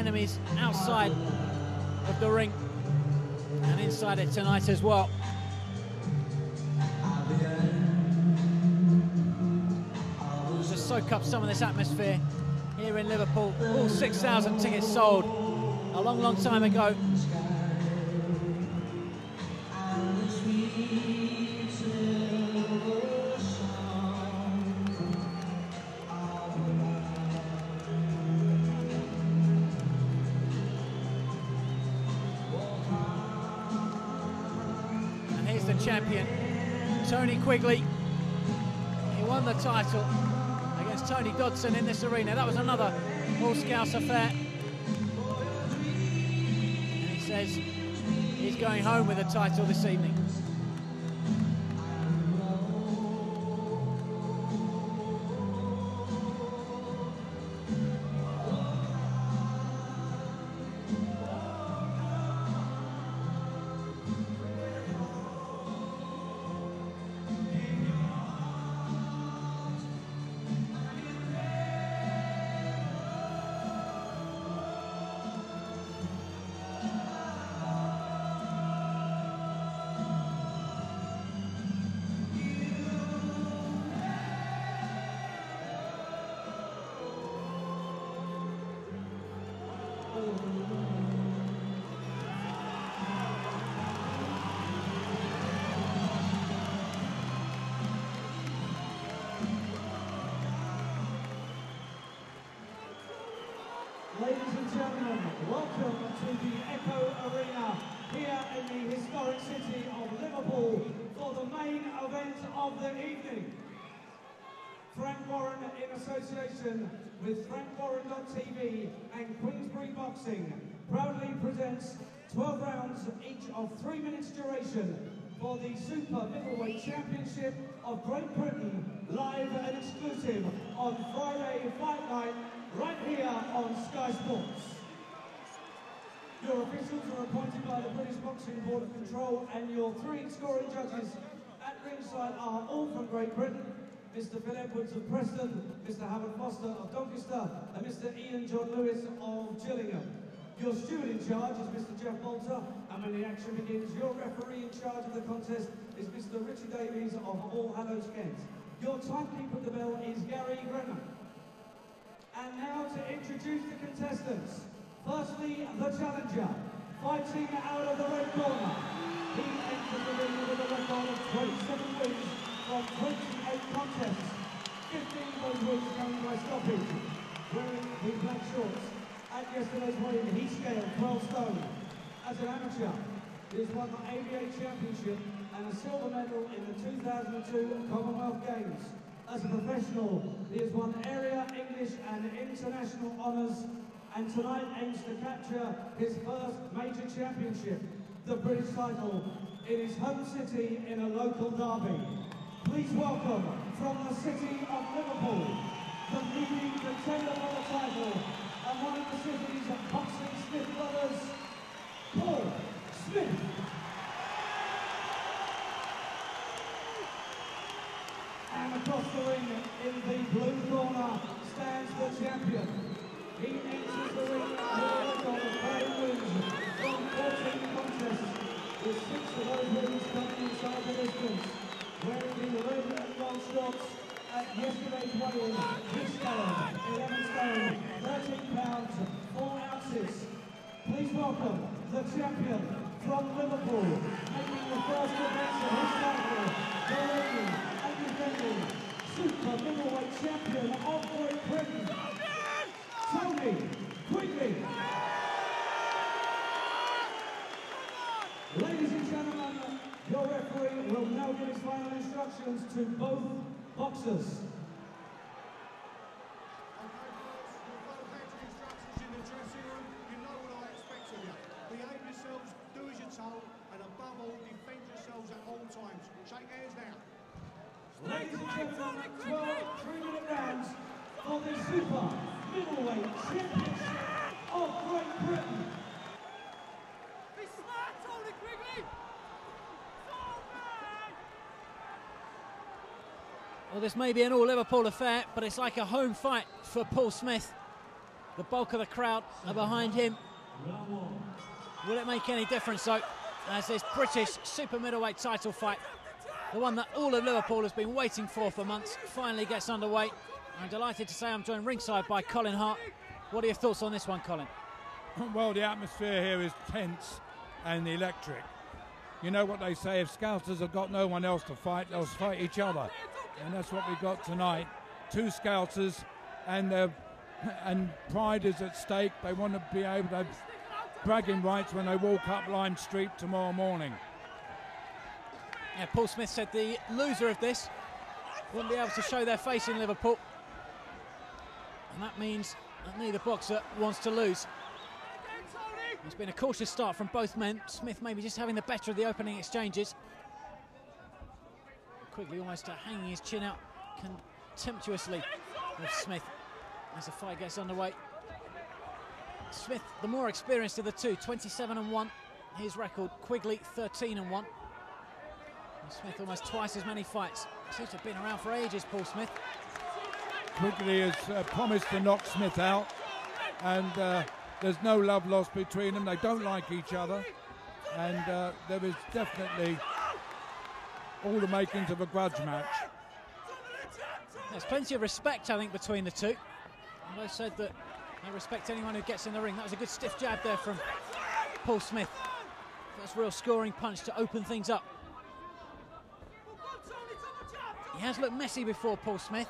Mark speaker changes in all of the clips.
Speaker 1: enemies outside of the ring and inside it tonight as well. Just soak up some of this atmosphere here in Liverpool. All 6,000 tickets sold a long, long time ago. And here's the champion, Tony Quigley. He won the title against Tony Dodson in this arena. That was another all-Scouse affair. And he says he's going home with the title this evening.
Speaker 2: Ladies and gentlemen, welcome to the Echo Arena here in the historic city of Liverpool for the main event of the evening. Frank Warren, in association with FrankWarren.tv and Queensbury Boxing, proudly presents 12 rounds each of 3 minutes duration for the Super Middleweight Championship of Great Britain, live and exclusive on Friday Fight Night, right here on Sky Sports. Your officials are appointed by the British Boxing Board of Control, and your 3 scoring judges at ringside are all from Great Britain: Mr. Phil Edwards of Preston, Mr. Howard Foster of Doncaster, and Mr. Ian John Lewis of Gillingham. Your steward in charge is Mr. Jeff Bolter, and when the action begins, your referee in charge of the contest is Mr. Richard Davies of All Hallows, Kent. Your timekeeper at the bell is Gary Brennan. And now to introduce the contestants. Firstly, the challenger, fighting out of the red corner. He entered the ring with a record of 27 wins from 28 contests. 15 of those wins coming by stoppage. Wearing the black shorts. At yesterday's weigh-in, he scaled 12 stone. As an amateur, he has won the ABA Championship and a silver medal in the 2002 Commonwealth Games. As a professional, he has won area, English and international honours, and tonight aims to capture his first major championship, the British title, in his home city in a local derby. Please welcome, from the city of Liverpool, the leading contender for the title, and one of the city's boxing Smith brothers, Paul Smith. And across the ring, in the blue corner, stands the champion. He enters the ring with a record of 5 wins from 14 contests, with 6 of those wins coming inside the distance. Wearing the red and gold shorts at yesterday's weigh-in, he scaled 11 stone, 13 pounds, 4 ounces. Please welcome the champion from Liverpool, making the first advance of his title, the reigning and defending Super Middleweight Champion of Great Britain, Tony Quigley. Ladies and gentlemen, your referee will now give his final instructions to both boxers. Ladies and gentlemen, 12 3-minute rounds for the Super Middleweight Championship of Great Britain.
Speaker 3: Be smart, Tony Quigley!
Speaker 1: Well, this may be an all-Liverpool affair, but it's like a home fight for Paul Smith. The bulk of the crowd are behind him. Will it make any difference though, as this British super middleweight title fight, the one that all of Liverpool has been waiting for months, finally gets underway. I'm delighted to say I'm joined ringside by Colin Hart. What are your thoughts on this one, Colin?
Speaker 4: Well, the atmosphere here is tense and electric. You know what they say, if Scousers have got no one else to fight, they'll fight each other. And that's what we got tonight. Two Scousers, and pride is at stake. They want to be able to have bragging rights when they walk up Lime Street tomorrow morning.
Speaker 1: Yeah, Paul Smith said the loser of this wouldn't be able to show their face in Liverpool. And that means that neither boxer wants to lose. It's been a cautious start from both men. Smith maybe just having the better of the opening exchanges. Quigley almost hanging his chin out contemptuously with Smith as the fight gets underway. Smith, the more experienced of the two, 27-1. His record, Quigley 13-1. And Smith almost twice as many fights. Seems to have been around for ages, Paul Smith.
Speaker 4: Quigley has promised to knock Smith out, and there's no love lost between them. They don't like each other, and there is definitely all the makings of a grudge match.
Speaker 1: There's plenty of respect, I think, between the two. And both said that they respect anyone who gets in the ring. That was a good stiff jab there from Paul Smith. That's a real scoring punch to open things up. He has looked messy before, Paul Smith.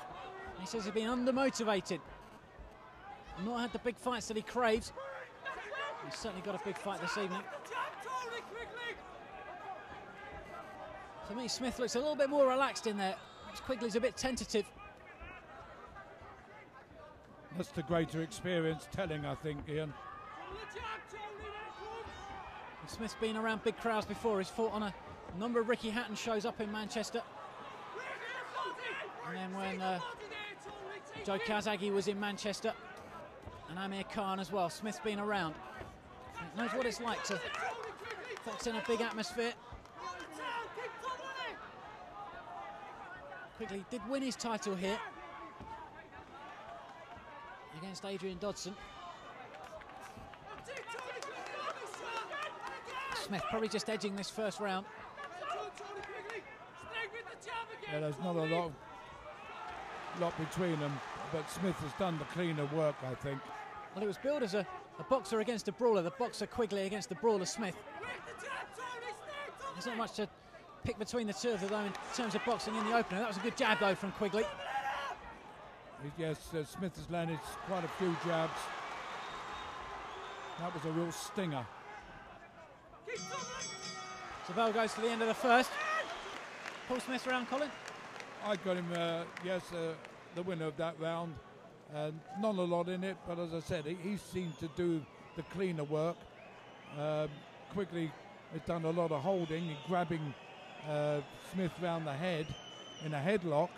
Speaker 1: He says he's been undermotivated. Not had the big fights that he craves. He's certainly got a big fight this evening. For me, Smith looks a little bit more relaxed in there. Quigley's a bit tentative.
Speaker 4: That's the greater experience telling, I think, Ian.
Speaker 1: Smith's been around big crowds before. He's fought on a number of Ricky Hatton shows up in Manchester. And then when Joe Kazagi was in Manchester, and Amir Khan as well. Smith's been around. He knows what it's like to box in a big atmosphere. Quigley did win his title here against Adrian Dodson. Smith probably just edging this first round.
Speaker 4: Yeah, there's not a lot between them, but Smith has done the cleaner work, I think.
Speaker 1: Well, it was billed as a boxer against a brawler, the boxer Quigley against the brawler Smith. There's not much to pick between the two of them, though, in terms of boxing in the opener. That was a good jab, though, from Quigley.
Speaker 4: Yes, Smith has landed quite a few jabs. That was a real stinger.
Speaker 1: So bell goes to the end of the first. Paul Smith's round, Colin?
Speaker 4: I got him, the winner of that round. Not a lot in it, but as I said, he seemed to do the cleaner work. Quigley has done a lot of holding and grabbing Smith round the head in a headlock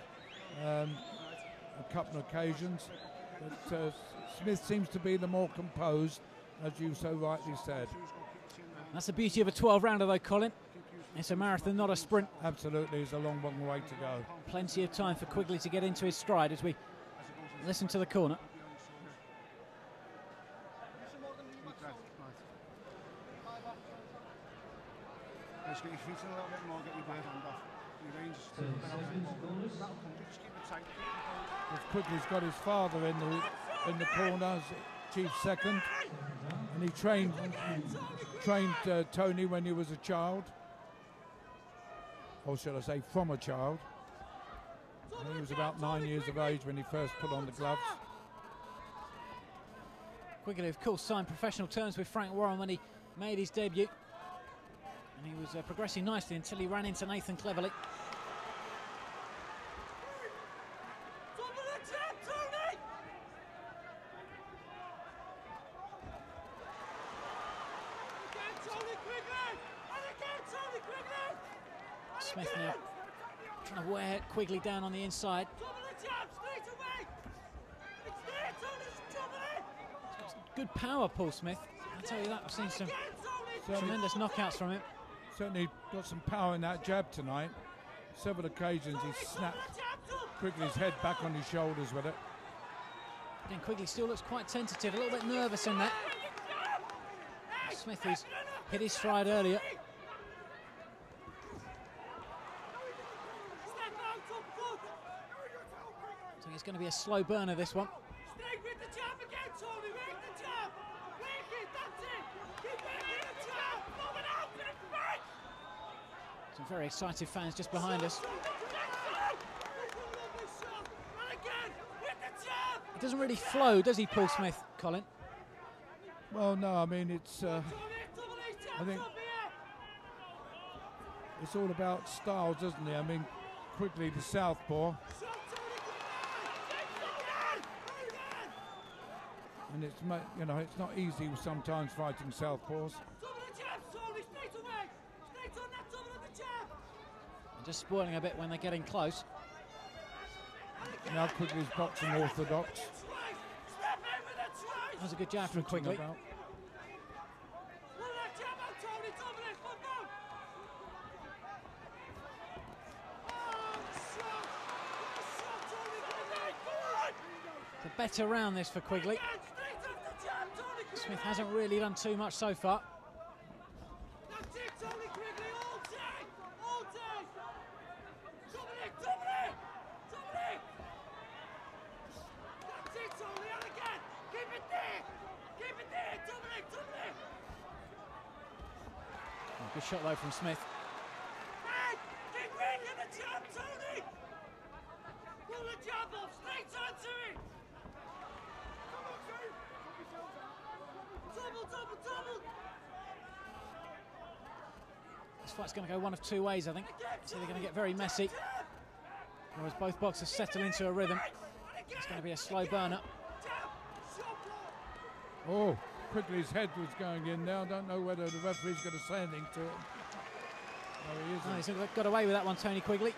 Speaker 4: a couple of occasions. But Smith seems to be the more composed, as you so rightly said.
Speaker 1: That's the beauty of a 12-rounder, though, Colin. It's a marathon, not a sprint.
Speaker 4: Absolutely, it's a long, long way to go.
Speaker 1: Plenty of time for Quigley to get into his stride as we listen to the corner.
Speaker 5: Just get your feet in a little bit more, get your bird hand off. Your range is still that'll come, just keep it tight.
Speaker 4: Quigley's got his father in the corner as chief second, and he trained Tony when he was a child, or should I say from a child. He was about 9 years of age when he first put on the gloves.
Speaker 1: Quigley, of course, signed professional terms with Frank Warren when he made his debut. And he was progressing nicely until he ran into Nathan Cleverly. Smith now trying to wear Quigley down on the inside. Good power, Paul Smith. I'll tell you that. I've seen some tremendous knockouts from him.
Speaker 4: Certainly got some power in that jab tonight. Several occasions he snapped Quigley's head back on his shoulders with it.
Speaker 1: Again, Quigley still looks quite tentative, a little bit nervous in that. Smith, who's hit his stride earlier. I think it's going to be a slow burner, this one.
Speaker 3: Stay with the jab again, Tony. Make the jab. Make it. That's it. Keep making the jab. Moving out. Back.
Speaker 1: Some very excited fans just behind us. It doesn't really flow, does he, Paul Smith, Colin?
Speaker 4: Well, no, I mean, it's, I think it's all about styles, isn't it? I mean, Quigley, the southpaw. And it's, you know, it's not easy sometimes fighting southpaws.
Speaker 1: And just spoiling a bit when they're getting close.
Speaker 4: Now Quigley's boxing orthodox.
Speaker 1: That was a good jab from Quigley. It's a better round this for Quigley. Smith hasn't really done too much so far. Good shot though from Smith.
Speaker 3: Keep making the jab, Tony! Pull the jab off, straight onto it! Double!
Speaker 1: This fight's going to go one of two ways, I think. So they're going to get very messy. Or as both boxers settle into a rhythm, it's going to be a slow burner.
Speaker 4: Oh, Quigley's head was going in now. I don't know whether the referee's going to say anything to it. No, he isn't.
Speaker 1: Oh, he's got away with that one, Tony Quigley.